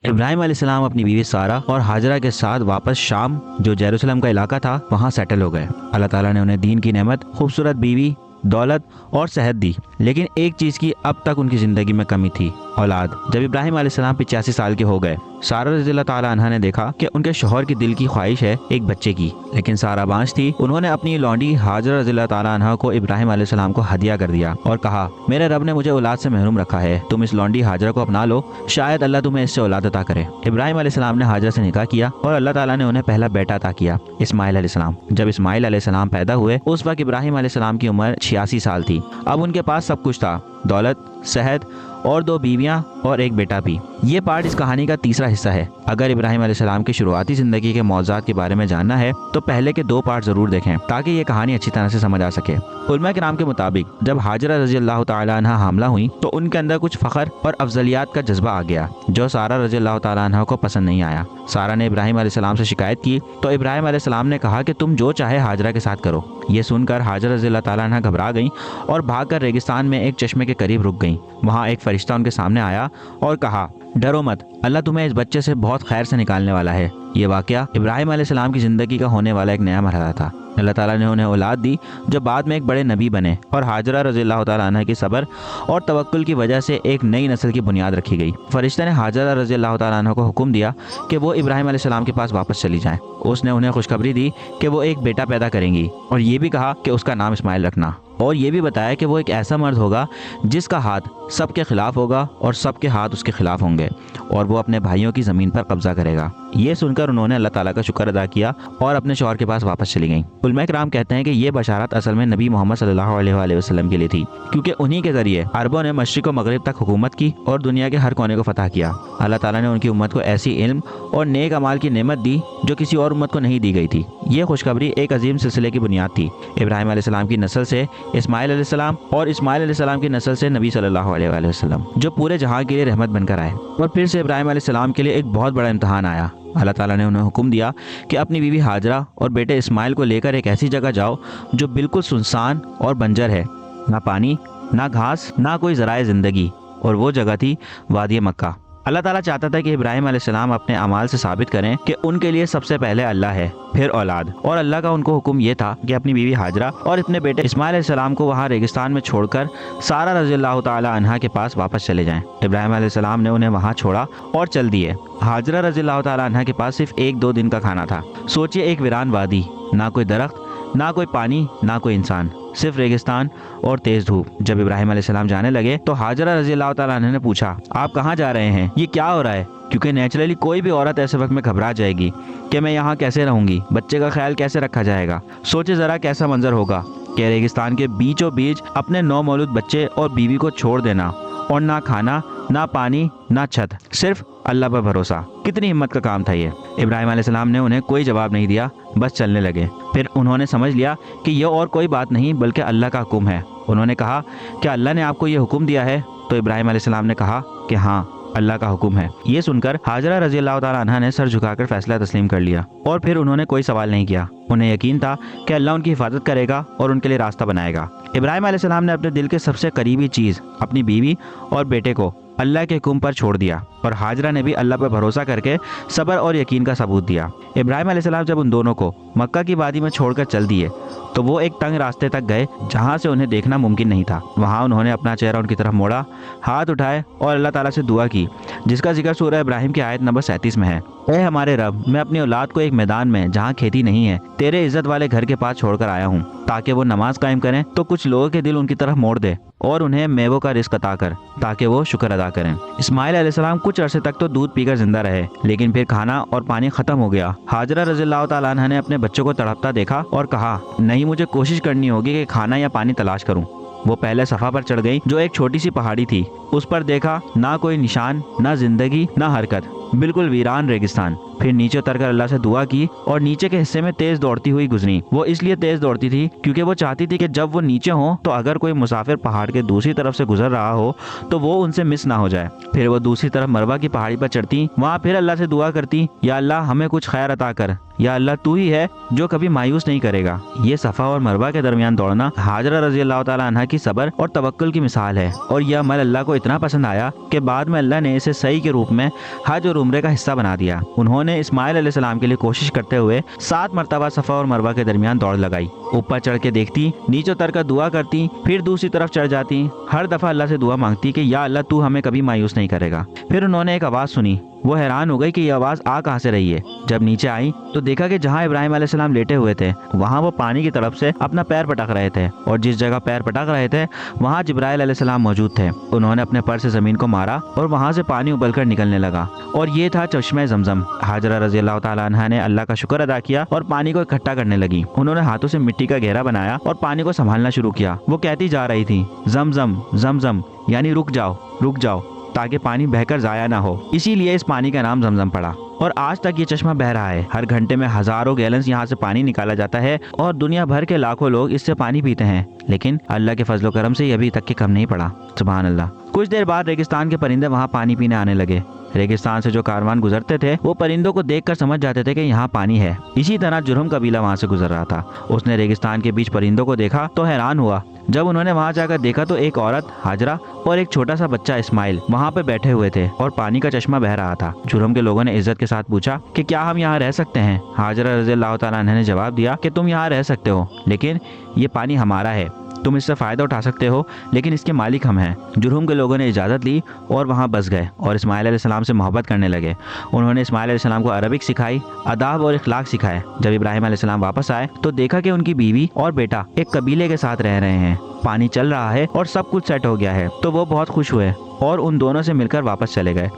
ابراہیم علیہ السلام اپنی بیوی سارہ اور ہاجرہ کے ساتھ واپس شام جو یروشلم کا علاقہ تھا وہاں سیٹل ہو گئے۔ اللہ تعالیٰ نے انہیں دین کی نعمت، خوبصورت بیوی، دولت اور صحت دی، لیکن ایک چیز کی اب تک ان کی زندگی میں کمی تھی، اولاد۔ جب ابراہیم علیہ السلام 85 سال کے ہو گئے، سارہ رضی اللہ تعالیٰ عنہ نے دیکھا کہ ان کے شوہر کی دل کی خواہش ہے ایک بچے کی، لیکن سارہ بانجھ تھی۔ انہوں نے اپنی لونڈی ہاجرہ رضی اللہ تعالیٰ عنہ کو ابراہیم علیہ السلام کو ہدیہ کر دیا اور کہا، میرے رب نے مجھے اولاد سے محروم رکھا ہے، تم اس لونڈی ہاجرہ کو اپنا لو، شاید اللہ تمہیں اس سے اولاد عطا کرے۔ ابراہیم علیہ السلام نے ہاجرہ سے نکاح کیا اور اللہ تعالیٰ نے انہیں پہلا بیٹا عطا کیا، اسماعیل علیہ السلام۔ جب اسماعیل علیہ السلام پیدا ہوئے اس وقت ابراہیم علیہ السلام کی عمر 86 سال تھی۔ اب ان کے پاس سب کچھ تھا، دولت، صحت اور 2 بیویاں اور ایک بیٹا بھی۔ یہ پارٹ اس کہانی کا تیسرا حصہ ہے۔ اگر ابراہیم علیہ السلام کی شروعاتی زندگی کے معجزات کے بارے میں جاننا ہے تو پہلے کے 2 پارٹ ضرور دیکھیں تاکہ یہ کہانی اچھی طرح سے سمجھ آ سکے۔ علماء کرام کے مطابق جب ہاجرہ رضی اللہ تعالیٰ عنہ حاملہ ہوئیں تو ان کے اندر کچھ فخر اور افضلیات کا جذبہ آ گیا جو سارہ رضی اللہ تعالیٰ عنہ کو پسند نہیں آیا۔ سارہ نے ابراہیم علیہ السلام سے شکایت کی تو ابراہیم علیہ السلام نے کہا کہ تم جو چاہے ہاجرہ کے ساتھ کرو۔ یہ سن کر ہاجرہ رضی اللہ تعالیٰ عنہ گھبرا گئیں اور بھاگ کر ریگستان میں ایک چشمے کے قریب رک گئیں۔ وہاں ایک فرشتہ ان کے سامنے آیا اور کہا، ڈرو مت، اللہ تمہیں اس بچے سے بہت خیر سے نکالنے والا ہے۔ یہ واقعہ ابراہیم علیہ السلام کی زندگی کا ہونے والا ایک نیا مرحلہ تھا۔ اللہ تعالیٰ نے انہیں اولاد دی جو بعد میں ایک بڑے نبی بنے، اور ہاجرہ رضی اللہ تعالیٰ عنہ کی صبر اور توکل کی وجہ سے ایک نئی نسل کی بنیاد رکھی گئی۔ فرشتہ نے ہاجرہ رضی اللہ تعالیٰ عنہ کو حکم دیا کہ وہ ابراہیم علیہ السلام کے پاس واپس چلی جائیں۔ اس نے انہیں خوشخبری دی کہ وہ ایک بیٹا پیدا کریں گی، اور یہ بھی کہا کہ اس کا نام اسماعیل رکھنا، اور یہ بھی بتایا کہ وہ ایک ایسا مرد ہوگا جس کا ہاتھ سب کے خلاف ہوگا اور سب کے ہاتھ اس کے خلاف ہوں گے، اور وہ اپنے بھائیوں کی زمین پر قبضہ کرے گا۔ یہ سن کر انہوں نے اللہ تعالیٰ کا شکر ادا کیا اور اپنے شوہر کے پاس واپس چلی گئیں۔ علماء کرام کہتے ہیں کہ یہ بشارت اصل میں نبی محمد صلی اللہ علیہ وآلہ وسلم کے لیے تھی، کیونکہ انہی کے ذریعے عربوں نے مشرق و مغرب تک حکومت کی اور دنیا کے ہر کونے کو فتح کیا۔ اللہ تعالیٰ نے ان کی امت کو ایسی علم اور نیک اعمال کی نعمت دی جو کسی اور امت کو نہیں دی گئی تھی۔ یہ خوشخبری ایک عظیم سلسلے کی بنیاد تھی۔ ابراہیم علیہ السلام کی نسل سے اسماعیل علیہ السلام، اور اسماعیل علیہ السلام کی نسل سے نبی صلی اللہ علیہ وآلہ وسلم، جو پورے جہاں کے لیے رحمت بن کر آئے۔ اور پھر سے ابراہیم علیہ السلام کے لیے ایک بہت بڑا امتحان آیا۔ اللہ تعالیٰ نے انہیں حکم دیا کہ اپنی بیوی ہاجرہ اور بیٹے اسماعیل کو لے کر ایک ایسی جگہ جاؤ جو بالکل سنسان اور بنجر ہے، نہ پانی، نہ گھاس، نہ کوئی ذرائع زندگی، اور وہ جگہ تھی وادی مکہ۔ اللہ تعالیٰ چاہتا تھا کہ ابراہیم علیہ السلام اپنے اعمال سے ثابت کریں کہ ان کے لیے سب سے پہلے اللہ ہے، پھر اولاد، اور اللہ کا ان کو حکم یہ تھا کہ اپنی بیوی ہاجرہ اور اپنے بیٹے اسماعیل علیہ السلام کو وہاں ریگستان میں چھوڑ کر سارہ رضی اللہ تعالیٰ عنہا کے پاس واپس چلے جائیں۔ ابراہیم علیہ السلام نے انہیں وہاں چھوڑا اور چل دیے۔ ہاجرہ رضی اللہ تعالیٰ عنہا کے پاس صرف 1-2 دن کا کھانا تھا۔ سوچئے، ایک ویران وادی، نہ کوئی درخت، نہ کوئی پانی، نہ کوئی انسان، صرف ریگستان اور تیز دھوپ۔ جب ابراہیم علیہ السلام جانے لگے تو ہاجرہ رضی اللہ تعالیٰ عنہ نے پوچھا، آپ کہاں جا رہے ہیں؟ یہ کیا ہو رہا ہے؟ کیونکہ نیچرلی کوئی بھی عورت ایسے وقت میں گھبرا جائے گی کہ میں یہاں کیسے رہوں گی، بچے کا خیال کیسے رکھا جائے گا۔ سوچے ذرا کیسا منظر ہوگا کہ ریگستان کے بیچوں بیچ اپنے نومولود بچے اور بیوی کو چھوڑ دینا، اور نہ کھانا، نہ پانی، نہ چھت، صرف اللہ پر بھروسہ۔ کتنی ہمت کا کام تھا یہ۔ ابراہیم علیہ السلام نے انہیں کوئی جواب نہیں دیا، بس چلنے لگے۔ پھر انہوں نے سمجھ لیا کہ یہ اور کوئی بات نہیں بلکہ اللہ کا حکم ہے۔ انہوں نے کہا، کیا اللہ نے آپ کو یہ حکم دیا ہے؟ تو ابراہیم علیہ السلام نے کہا کہ ہاں، اللہ کا حکم ہے۔ یہ سن کر ہاجرہ رضی اللہ تعالیٰ عنہا نے سر جھکا کر فیصلہ تسلیم کر لیا، اور پھر انہوں نے کوئی سوال نہیں کیا۔ انہیں یقین تھا کہ اللہ ان کی حفاظت کرے گا اور ان کے لیے راستہ بنائے گا۔ ابراہیم علیہ السلام نے اپنے دل کے سب سے قریبی چیز، اپنی بیوی اور بیٹے کو اللہ کے حکم پر چھوڑ دیا، اور ہاجرہ نے بھی اللہ پر بھروسہ کر کے صبر اور یقین کا ثبوت دیا۔ ابراہیم علیہ السلام جب ان دونوں کو مکہ کی وادی میں چھوڑ کر چل دیے تو وہ ایک تنگ راستے تک گئے جہاں سے انہیں دیکھنا ممکن نہیں تھا۔ وہاں انہوں نے اپنا چہرہ ان کی طرف موڑا، ہاتھ اٹھائے اور اللہ تعالیٰ سے دعا کی، جس کا ذکر سورہ ابراہیم کی آیت نمبر 37 میں ہے۔ اے ہمارے رب، میں اپنی اولاد کو ایک میدان میں جہاں کھیتی نہیں ہے تیرے عزت والے گھر کے پاس چھوڑ کر آیا ہوں، تاکہ وہ نماز قائم کریں تو کچھ لوگوں کے دل ان کی طرف موڑ دے، اور انہیں میووں کا رزق عطا کر تاکہ وہ شکر ادا کریں۔ اسماعیل علیہ السلام کچھ عرصے تک تو دودھ پی کر زندہ رہے، لیکن پھر کھانا اور پانی ختم ہو گیا۔ ہاجرہ رضی اللہ تعالیٰ عنہ نے اپنے بچوں کو تڑپتا دیکھا اور کہا، نہیں، مجھے کوشش کرنی ہوگی کہ کھانا یا پانی تلاش کروں۔ وہ پہلے صفا پر چڑھ گئی جو ایک چھوٹی سی پہاڑی تھی۔ اس پر دیکھا، نہ کوئی نشان، نہ زندگی، نہ حرکت، بالکل ویران ریگستان۔ پھر نیچے اتر کر اللہ سے دعا کی اور نیچے کے حصے میں تیز دوڑتی ہوئی گزری۔ وہ اس لیے تیز دوڑتی تھی کیونکہ وہ چاہتی تھی کہ جب وہ نیچے ہوں تو اگر کوئی مسافر پہاڑ کے دوسری طرف سے گزر رہا ہو تو وہ ان سے مس نہ ہو جائے۔ پھر وہ دوسری طرف مروہ کی پہاڑی پر چڑھتی، وہاں پھر اللہ سے دعا کرتی، یا اللہ ہمیں کچھ خیر عطا کر، یا اللہ تو ہی ہے جو کبھی مایوس نہیں کرے گا۔ یہ صفا اور مروہ کے درمیان دوڑنا ہاجرہ رضی اللہ تعالیٰ عنہ کی صبر اور توکل کی مثال ہے، اور یہ عمل اللہ کو इतना पसंद आया कि बाद में अल्लाह ने इसे सही के रूप में हज और उम्रे का हिस्सा बना दिया। उन्होंने इस्माइल अलैहिस्सलाम के लिए कोशिश करते हुए 7 मरतबा सफ़ा और मरवा के दरमियान दौड़ लगाई। ऊपर चढ़ के देखती, नीचे उतर कर दुआ करती, फिर दूसरी तरफ चढ़ जाती। हर दफ़ा अल्लाह से दुआ मांगती कि या अल्लाह तू हमें कभी मायूस नहीं करेगा। फिर उन्होंने एक आवाज़ सुनी। वो हैरान हो गई कि ये आवाज़ आ कहाँ से रही है। जब नीचे आई तो देखा कि जहाँ इब्राहिम अलैहिस्सलाम लेटे हुए थे वहाँ वो पानी की तरफ से अपना पैर पटक रहे थे, और जिस जगह पैर पटक रहे थे वहाँ जिब्राइल अलैहिस्सलाम मौजूद थे। उन्होंने अपने पर से ज़मीन को मारा और वहाँ से पानी उबलकर निकलने लगा, और ये था चश्मे ज़मज़म। हाजरा रज़ी अल्लाह तआला अन्हा ने अल्लाह का शुक्र अदा किया और पानी को इकट्ठा करने लगी। उन्होंने हाथों से मिट्टी का घेरा बनाया और पानी को संभालना शुरू किया। वो कहती जा रही थी, ज़मज़म ज़मज़म, यानी रुक जाओ, ताकि पानी बहकर ज़ाया ना हो। इसीलिए इस पानी का नाम ज़मज़म पड़ा, और आज तक ये चश्मा बह रहा है। हर घंटे में हज़ारों गैलन्स यहाँ से पानी निकाला जाता है और दुनिया भर के लाखों लोग इससे पानी पीते हैं, लेकिन अल्लाह के फजलो करम से ये अभी तक के कम नहीं पड़ा। सुभान अल्लाह। कुछ देर बाद रेगिस्तान के परिंदे वहाँ पानी पीने आने लगे। रेगिस्तान से जो कारवान गुजरते थे वो परिंदों को देखकर समझ जाते थे कि यहाँ पानी है। इसी तरह जुर्हम कबीला वहाँ से गुजर रहा था। उसने रेगिस्तान के बीच परिंदों को देखा तो हैरान हुआ। जब उन्होंने वहाँ जाकर देखा तो एक औरत हाजरा और एक छोटा सा बच्चा इस्माइल वहाँ पे बैठे हुए थे और पानी का चश्मा बह रहा था। जुर्हम के लोगों ने इज्जत के साथ पूछा कि क्या हम यहाँ रह सकते हैं। हाजरा रज़ी अल्लाह तआला अन्हा ने जवाब दिया कि तुम यहाँ रह सकते हो, लेकिन ये पानी हमारा है, तुम इससे फ़ायदा उठा सकते हो, लेकिन इसके मालिक हम हैं। जुर्हम के लोगों ने इजाज़त ली और वहाँ बस गए और इस्माइल अलैहिस्सलाम से मोहब्बत करने लगे। उन्होंने इस्माइल अलैहिस्सलाम को अरबिक सिखाई, अदाब और इखलाक सिखाए। जब इब्राहिम अलैहिस्सलाम वापस आए तो देखा कि उनकी बीवी और बेटा एक कबीले के साथ रह रहे हैं, पानी चल रहा है और सब कुछ सेट हो गया है। तो वो बहुत खुश हुए और उन दोनों से मिलकर वापस चले गए।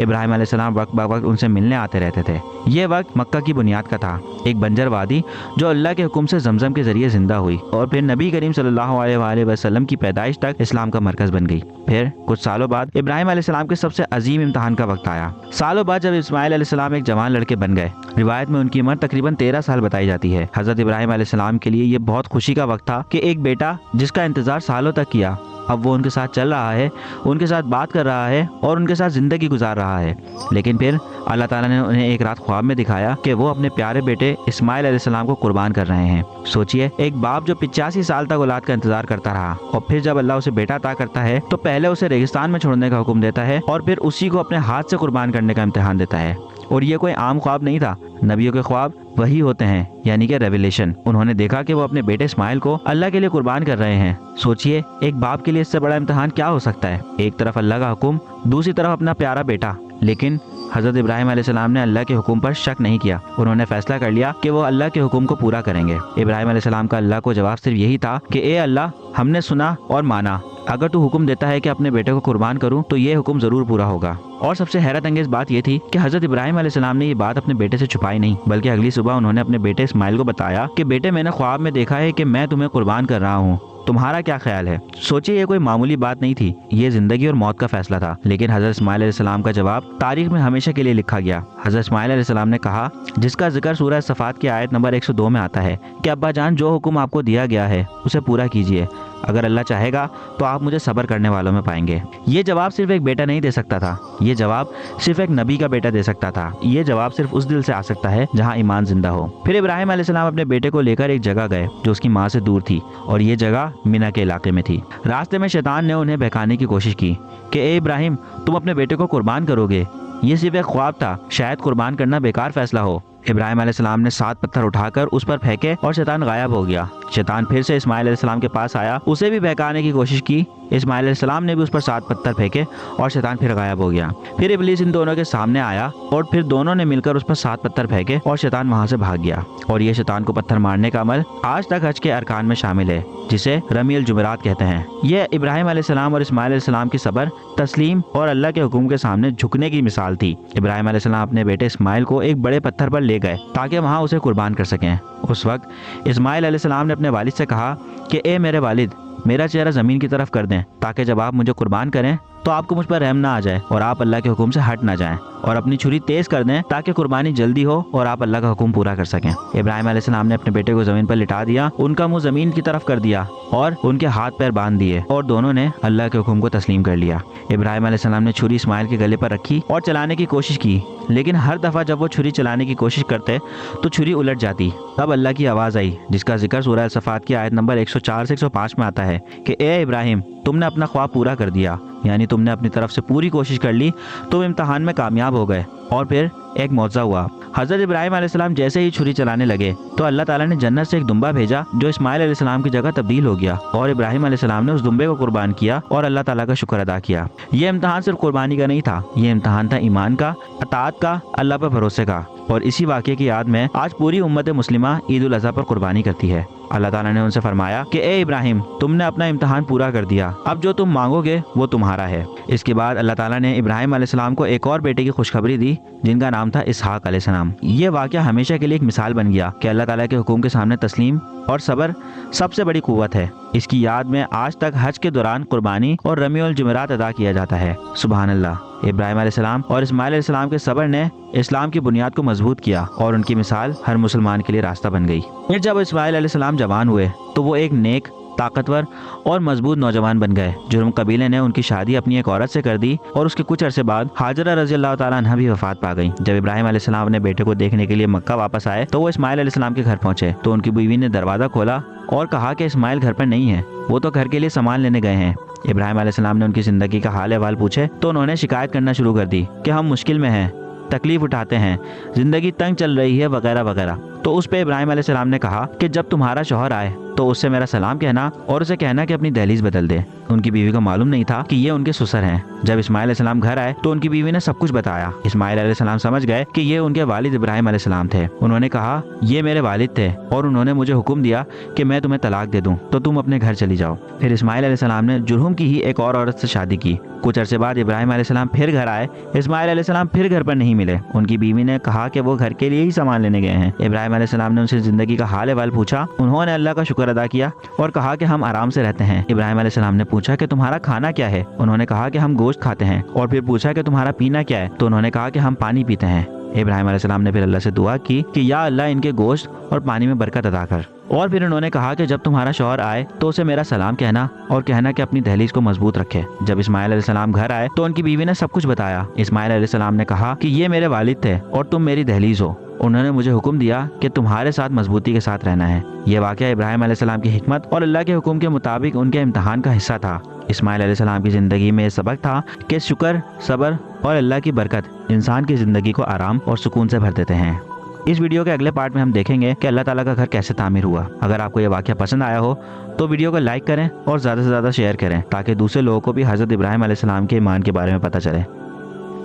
इब्राहिम अलैहिस्सलाम वक्त ब वक्त उनसे मिलने आते रहते थे। ये वक्त मक्का की बुनियाद का था, एक बंजर वादी जो अल्लाह के हुक्म से ज़मज़म के ज़रिए ज़िंदा हुई और फिर नबी करीम सल्लल्लाहु अलैहि वसल्लम की पैदाइश तक इस्लाम का मरकज़ बन गई। फिर कुछ सालों बाद इब्राहिम अलैहिस्सलाम के सबसे अजीम इम्तहान का वक्त आया। सालों बाद जब इस्माइल अलैहिस्सलाम एक जवान लड़के बन गए, रिवायत में उनकी उम्र तकरीबन 13 साल बताई जाती है। हज़रत इब्राहिम अलैहिस्सलाम के लिए ये बहुत खुशी का वक्त था कि एक बेटा जिसका इंतज़ार सालों तक किया, अब वो उनके साथ चल रहा है, उनके साथ बात कर रहा है और उनके साथ ज़िंदगी गुजार रहा है। लेकिन फिर अल्लाह ताला ने उन्हें एक रात ख्वाब में दिखाया कि वो अपने प्यारे बेटे इस्माइल अलैहिस्सलाम को कुर्बान कर रहे हैं। सोचिए, एक बाप जो 85 साल तक औलाद का इंतजार करता रहा और फिर जब अल्लाह उसे बेटा अता करता है तो पहले उसे रेगिस्तान में छोड़ने का हुक्म देता है और फिर उसी को अपने हाथ से कुर्बान करने का इम्तिहान देता है। और ये कोई आम ख्वाब नहीं था, नबियों के ख्वाब वही होते हैं, यानी कि रेवलेशन। उन्होंने देखा कि वो अपने बेटे इस्माइल को अल्लाह के लिए कुर्बान कर रहे हैं। सोचिए, एक बाप के लिए इससे बड़ा इम्तिहान क्या हो सकता है। एक तरफ अल्लाह का हुक्म, दूसरी तरफ अपना प्यारा बेटा। लेकिन हज़रत इब्राहिम अलैहिस्सलाम ने अल्लाह के हुक्म पर शक नहीं किया। उन्होंने फैसला कर लिया कि वो अल्लाह के हुक्म को पूरा करेंगे। इब्राहिम अलैहिस्सलाम का अल्लाह को जवाब सिर्फ यही था कि ए अल्लाह, हमने सुना और माना, अगर तू हुक्म देता है कि अपने बेटे को कुर्बान करूं तो ये हुक्म ज़रूर पूरा होगा। और सबसे हैरत अंगेज बात ये थी कि हज़रत इब्राहिम अलैहिस्सलाम ने ये बात अपने बेटे से छुपाई नहीं, बल्कि अगली सुबह उन्होंने अपने बेटे इस्माइल को बताया कि बेटे, मैंने ख्वाब में देखा है कि मैं तुम्हें कुर्बान कर रहा हूँ, तुम्हारा क्या ख्याल है। सोचिए, ये कोई मामूली बात नहीं थी, ये जिंदगी और मौत का फैसला था। लेकिन हज़रत इस्माइल अलैहिस्सलाम का जवाब तारीख में हमेशा के लिए लिखा गया। हज़रत इस्माइल अलैहिस्सलाम ने कहा, जिसका जिक्र सूरह सफ़ात की आयत नंबर 102 में आता है कि अब्बा जान, जो हुक्म आपको दिया गया है उसे पूरा कीजिए, अगर अल्लाह चाहेगा तो आप मुझे सब्र करने वालों में पाएंगे। ये जवाब सिर्फ एक बेटा नहीं दे सकता था, ये जवाब सिर्फ एक नबी का बेटा दे सकता था। ये जवाब सिर्फ उस दिल से आ सकता है जहाँ ईमान जिंदा हो। फिर इब्राहिम अलैहिस्सलाम अपने बेटे को लेकर एक जगह गए जो उसकी माँ से दूर थी, और ये जगह मिना के इलाके में थी। रास्ते में शैतान ने उन्हें बहकाने की कोशिश की कि ए इब्राहिम, तुम अपने बेटे को कुर्बान करोगे, ये सिर्फ एक ख्वाब था, शायद कुर्बान करना बेकार फैसला हो। इब्राहिम अलैहिस्सलाम ने 7 पत्थर उठाकर उस पर फेंके और शैतान गायब हो गया। शैतान फिर से इस्माइल अलैहिस्सलाम के पास आया, उसे भी बहकाने की कोशिश की। इस्माइल अलैहिस्सलाम ने भी उस पर 7 पत्थर फेंके और शैतान फिर गायब हो गया। फिर इब्लीस इन दोनों के सामने आया और फिर दोनों ने मिलकर उस पर 7 पत्थर फेंके और शैतान वहां से भाग गया। और ये शैतान को पत्थर मारने का अमल आज तक हज के अरकान में शामिल है, जिसे रमील जुमरात कहते हैं। यह इब्राहिम अलैहिस्सलाम और इस्माइल अलैहिस्सलाम की सब्र, तस्लीम और अल्लाह के हुक्म के सामने झुकने की मिसाल थी। इब्राहिम अलैहिस्सलाम अपने बेटे इस्माइल को एक बड़े पत्थर पर ले गए ताकि वहाँ उसे कुर्बान कर सकें। उस वक्त इस्माइल अलैहिस्सलाम ने अपने वालिद से कहा कि ए मेरे वालिद, मेरा चेहरा ज़मीन की तरफ कर दें ताकि जब आप मुझे कुर्बान करें तो आपको मुझ पर रहम ना आ जाए और आप अल्लाह के हुक्म से हट ना जाएं, और अपनी छुरी तेज कर दें ताकि कुर्बानी जल्दी हो और आप अल्लाह का हुक्म पूरा कर सकें। इब्राहिम अलैहिस्सलाम ने अपने बेटे को ज़मीन पर लिटा दिया, उनका मुंह ज़मीन की तरफ कर दिया और उनके हाथ पैर बांध दिए, और दोनों ने अल्लाह के हुक्म को तस्लीम कर लिया। इब्राहिम अलैहिस्सलाम ने छुरी इस्माइल के गले पर रखी और चलाने की कोशिश की, लेकिन हर दफ़ा जब वो छुरी चलाने की कोशिश करते तो छुरी उलट जाती। तब तब अल्लाह की आवाज़ आई जिसका जिक्र सूरह अल-सफ़ात की आयत नंबर 104 से 105 में आता है कि ए इब्राहिम, तुमने अपना ख्वाब पूरा कर दिया, यानी तुमने अपनी तरफ से पूरी कोशिश कर ली, तुम इम्तहान में कामयाब हो गए। और फिर एक मौजज़ा हुआ। हज़रत इब्राहिम अलैहिस्सलाम जैसे ही छुरी चलाने लगे तो अल्लाह ताला ने जन्नत से एक दुम्बा भेजा जो इस्माइल अलैहिस्सलाम की जगह तब्दील हो गया, और इब्राहिम अलैहिस्सलाम ने उस दुम्बे को कुर्बान किया और अल्लाह ताला का शुक्र अदा किया। ये इम्तहान सिर्फ कुर्बानी का नहीं था, ये इम्तहान था ईमान का, अताअत का, अल्लाह पर भरोसे का। और इसी वाक़े की याद में आज पूरी उम्मत मुस्लिमा ईद उल अज़हा पर कुर्बानी करती है। अल्लाह ताला ने उनसे फरमाया कि ए इब्राहिम, तुमने अपना इम्तहान पूरा कर दिया, अब जो तुम मांगोगे वो तुम्हारा है। इसके बाद अल्लाह ताला ने इब्राहिम अलैहिस्सलाम को एक और बेटे की खुशखबरी दी जिनका नाम था इसहाक अलैहिस्सलाम। ये वाक़या हमेशा के लिए एक मिसाल बन गया कि अल्लाह ताला के हुक्म के सामने तस्लीम और सब्र सबसे बड़ी कुव्वत है। इसकी याद में आज तक हज के दौरान कुर्बानी और रमीउल जुमेरात अदा किया जाता है। सुभान अल्लाह। इब्राहिम अलैहिस्सलाम और इस्माइल अलैहिस्सलाम के सब्र ने इस्लाम की बुनियाद को मजबूत किया और उनकी मिसाल हर मुसलमान के लिए रास्ता बन गई। फिर जब इस्माइल अलैहिस्सलाम जवान हुए तो वो एक नेक, ताकतवर और मजबूत नौजवान बन गए। जुर्म कबीले ने उनकी शादी अपनी एक औरत से कर दी और उसके कुछ अरसे बाद हाजरा रज़ी अल्लाह ताला अन्हा भी वफात पा गई। जब इब्राहिम अलैहिस्सलाम अपने बेटे को देखने के लिए मक्का वापस आए तो वो इस्माइल अलैहिस्सलाम के घर पहुंचे तो उनकी बीवी ने दरवाज़ा खोला और कहा कि इस्माइल घर पर नहीं है, वो तो घर के लिए सामान लेने गए हैं। इब्राहिम अलैहिस्सलाम ने उनकी ज़िंदगी का हाल अहवाल पूछे तो उन्होंने शिकायत करना शुरू कर दी कि हम मुश्किल में हैं, तकलीफ उठाते हैं, ज़िंदगी तंग चल रही है वगैरह वगैरह। तो उस पे इब्राहिम अलैहिस्सलाम ने कहा कि जब तुम्हारा शौहर आए तो उससे मेरा सलाम कहना और उसे कहना कि अपनी दहलीज बदल दे। उनकी बीवी को मालूम नहीं था कि ये उनके ससुर हैं। जब इस्माइल अलैहिस्सलाम घर आए तो उनकी बीवी ने सब कुछ बताया। इस्माइल अलैहिस्सलाम समझ गए कि ये उनके वालिद इब्राहिम अलैहिस्सलाम थे। उन्होंने कहा, ये मेरे वालिद थे और उन्होंने मुझे हुक्म दिया कि मैं तुम्हें तलाक दे दूं तो तुम अपने घर चली जाओ। फिर इस्माइल अलैहिस्सलाम ने जुर्हुम की ही एक और औरत से शादी की। कुछ अरसे बाद इब्राहिम अलैहिस्सलाम फिर घर आए। इस्माइल अलैहिस्सलाम फिर घर पर नहीं मिले। उनकी बीवी ने कहा कि वो घर के लिए ही सामान लेने गए हैं। इब्राहिम अलैहिस्सलाम ने उनसे जिंदगी का हाल अहवाल पूछा। उन्होंने अल्लाह का शुक्र अदा किया और कहा कि हम आराम से रहते हैं। इब्राहिम अलैहिस्सलाम ने पूछा कि तुम्हारा खाना क्या है? उन्होंने कहा कि हम गोश्त खाते हैं। और फिर पूछा कि तुम्हारा पीना क्या है? तो उन्होंने कहा कि हम पानी पीते हैं। इब्राहिम अलैहिस्सलाम ने फिर अल्लाह से दुआ की कि या अल्लाह, इनके गोश्त और पानी में बरकत अदा कर। और फिर उन्होंने कहा कि जब तुम्हारा शौहर आए तो उसे मेरा सलाम कहना और कहना कि अपनी दहलीज को मजबूत रखे। जब इस्माइल अलैहिस्सलाम घर आए तो उनकी बीवी ने सब कुछ बताया। इस्माइल अलैहिस्सलाम ने कहा कि ये मेरे वालिद थे और तुम मेरी दहलीज हो। उन्होंने मुझे हुक्म दिया कि तुम्हारे साथ मजबूती के साथ रहना है। ये वाक़या इब्राहिम अलैहिस्सलाम की हिकमत और अल्लाह के हुक्म के मुताबिक उनके इम्तहान का हिस्सा था। इस्माइल अलैहिस्सलाम की ज़िंदगी में सबक था कि शुक्र, सब्र और अल्लाह की बरकत इंसान की ज़िंदगी को आराम और सुकून से भर देते हैं। इस वीडियो के अगले पार्ट में हम देखेंगे कि अल्लाह ताला का घर कैसे तामीर हुआ। अगर आपको ये वाक़या पसंद आया हो तो वीडियो को लाइक करें और ज़्यादा से ज़्यादा शेयर करें ताकि दूसरे लोगों को भी हज़रत इब्राहिम अलैहिस्सलाम के ईमान के बारे में पता चले।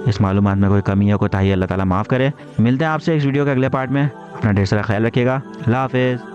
इस मालूमात में कोई कमी या कोताही अल्लाह ताला माफ़ करे। मिलते हैं आपसे इस वीडियो के अगले पार्ट में। अपना ढेर सारा ख्याल रखिएगा। अल्लाह हाफ़िज़।